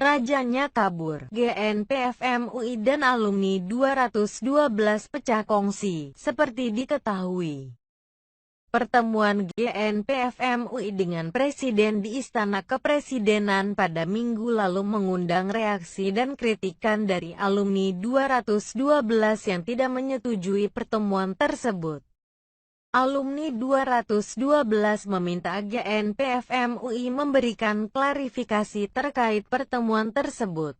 Rajanya kabur, GNPF MUI dan alumni 212 pecah kongsi, seperti diketahui. Pertemuan GNPF MUI dengan Presiden di Istana Kepresidenan pada Minggu lalu mengundang reaksi dan kritikan dari alumni 212 yang tidak menyetujui pertemuan tersebut. Alumni 212 meminta GNPF MUI memberikan klarifikasi terkait pertemuan tersebut,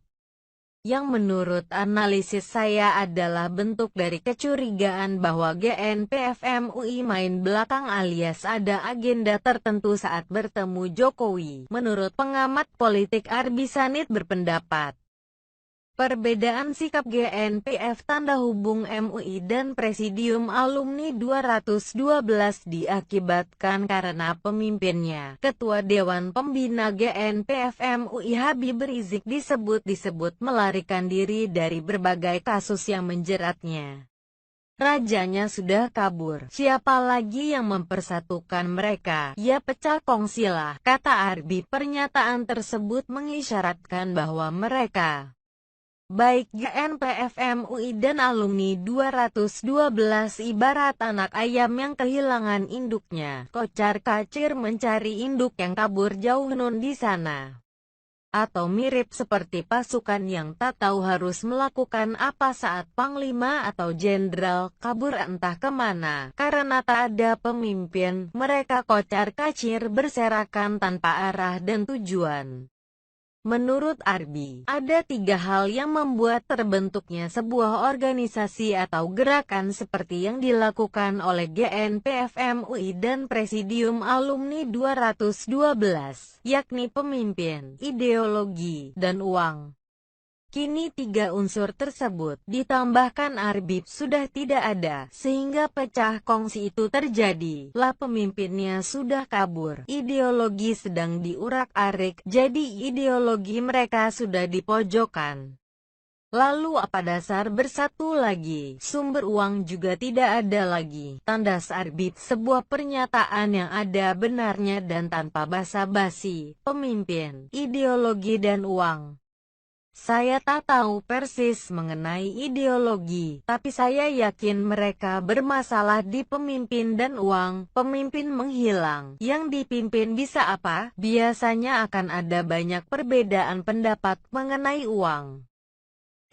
yang menurut analisis saya adalah bentuk dari kecurigaan bahwa GNPF MUI main belakang alias ada agenda tertentu saat bertemu Jokowi. Menurut pengamat politik Arbi Sanit berpendapat, perbedaan sikap GNPF tanda hubung MUI dan Presidium Alumni 212 diakibatkan karena pemimpinnya, Ketua Dewan Pembina GNPF MUI Habib Rizik disebut-sebut melarikan diri dari berbagai kasus yang menjeratnya. Rajanya sudah kabur, siapa lagi yang mempersatukan mereka? Ya pecah kongsilah, kata Arbi. Pernyataan tersebut mengisyaratkan bahwa mereka, baik GNPF MUI dan alumni 212, ibarat anak ayam yang kehilangan induknya, kocar-kacir mencari induk yang kabur jauh nun di sana. Atau mirip seperti pasukan yang tak tahu harus melakukan apa saat panglima atau jenderal kabur entah kemana. Karena tak ada pemimpin, mereka kocar-kacir berserakan tanpa arah dan tujuan. Menurut Arbi, ada 3 hal yang membuat terbentuknya sebuah organisasi atau gerakan seperti yang dilakukan oleh GNPF MUI dan Presidium Alumni 212, yakni pemimpin, ideologi, dan uang. Kini 3 unsur tersebut, ditambahkan Arbi, sudah tidak ada, sehingga pecah kongsi itu terjadi. Lah pemimpinnya sudah kabur, ideologi sedang diurak-arik, jadi ideologi mereka sudah dipojokkan. Lalu apa dasar bersatu lagi? Sumber uang juga tidak ada lagi. Tandas Arbi, sebuah pernyataan yang ada benarnya dan tanpa basa-basi. Pemimpin, ideologi dan uang. Saya tak tahu persis mengenai ideologi, tapi saya yakin mereka bermasalah di pemimpin dan uang. Pemimpin menghilang, yang dipimpin bisa apa? Biasanya akan ada banyak perbedaan pendapat mengenai uang.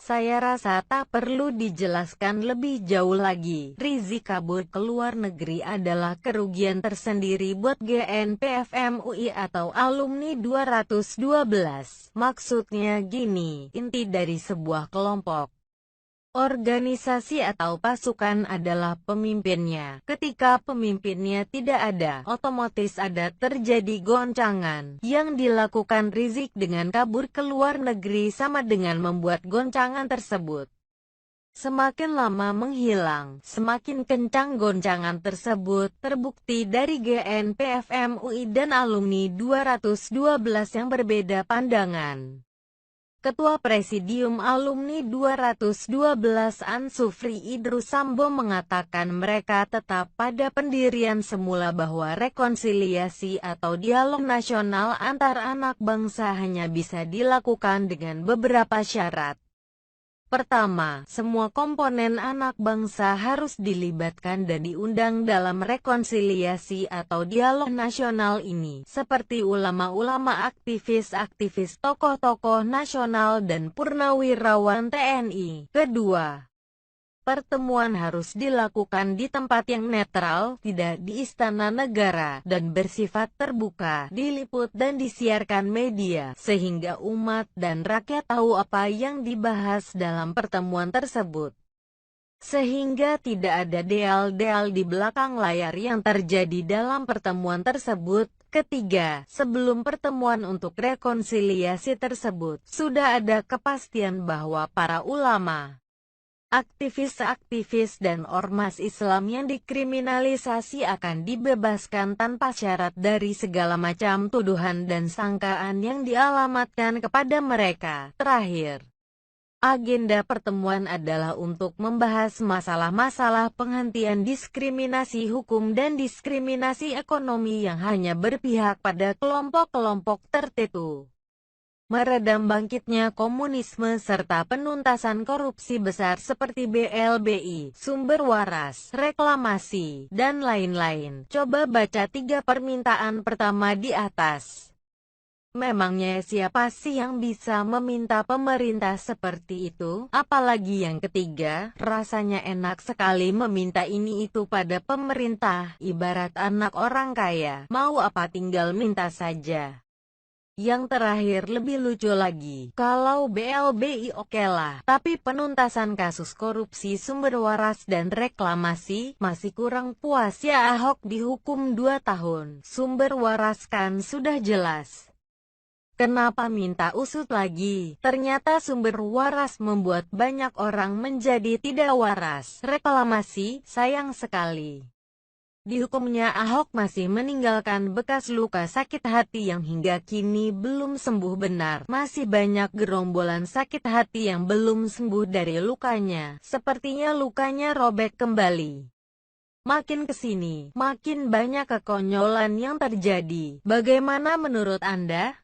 Saya rasa tak perlu dijelaskan lebih jauh lagi. Rizik kabur ke luar negeri adalah kerugian tersendiri buat GNPF MUI atau alumni 212. Maksudnya gini, inti dari sebuah kelompok, organisasi atau pasukan adalah pemimpinnya. Ketika pemimpinnya tidak ada, otomatis ada terjadi goncangan. Yang dilakukan Rizik dengan kabur ke luar negeri sama dengan membuat goncangan tersebut semakin lama menghilang, semakin kencang goncangan tersebut. Terbukti dari GNPF MUI dan alumni 212 yang berbeda pandangan. Ketua Presidium Alumni 212 Ansufri Idrus Sambo mengatakan mereka tetap pada pendirian semula bahwa rekonsiliasi atau dialog nasional antar anak bangsa hanya bisa dilakukan dengan beberapa syarat. Pertama, semua komponen anak bangsa harus dilibatkan dan diundang dalam rekonsiliasi atau dialog nasional ini, seperti ulama-ulama, aktivis-aktivis, tokoh-tokoh nasional, dan purnawirawan TNI. Kedua, pertemuan harus dilakukan di tempat yang netral, tidak di istana negara, dan bersifat terbuka, diliput dan disiarkan media, sehingga umat dan rakyat tahu apa yang dibahas dalam pertemuan tersebut. Sehingga tidak ada deal-deal di belakang layar yang terjadi dalam pertemuan tersebut. Ketiga, sebelum pertemuan untuk rekonsiliasi tersebut, sudah ada kepastian bahwa para ulama, aktivis-aktivis dan ormas Islam yang dikriminalisasi akan dibebaskan tanpa syarat dari segala macam tuduhan dan sangkaan yang dialamatkan kepada mereka. Terakhir, agenda pertemuan adalah untuk membahas masalah-masalah penghentian diskriminasi hukum dan diskriminasi ekonomi yang hanya berpihak pada kelompok-kelompok tertentu. meredam bangkitnya komunisme serta penuntasan korupsi besar seperti BLBI, sumber waras, reklamasi, dan lain-lain. Coba baca 3 permintaan pertama di atas. Memangnya siapa sih yang bisa meminta pemerintah seperti itu? Apalagi yang ketiga, rasanya enak sekali meminta ini itu pada pemerintah, ibarat anak orang kaya, mau apa tinggal minta saja. Yang terakhir lebih lucu lagi, kalau BLBI okelah, tapi penuntasan kasus korupsi sumber waras dan reklamasi, masih kurang puas ya Ahok dihukum 2 tahun, sumber waras kan sudah jelas. Kenapa minta usut lagi? Ternyata sumber waras membuat banyak orang menjadi tidak waras. Reklamasi, sayang sekali. Dihukumnya Ahok masih meninggalkan bekas luka sakit hati yang hingga kini belum sembuh benar. Masih banyak gerombolan sakit hati yang belum sembuh dari lukanya. Sepertinya lukanya robek kembali. Makin kesini, makin banyak kekonyolan yang terjadi. Bagaimana menurut Anda?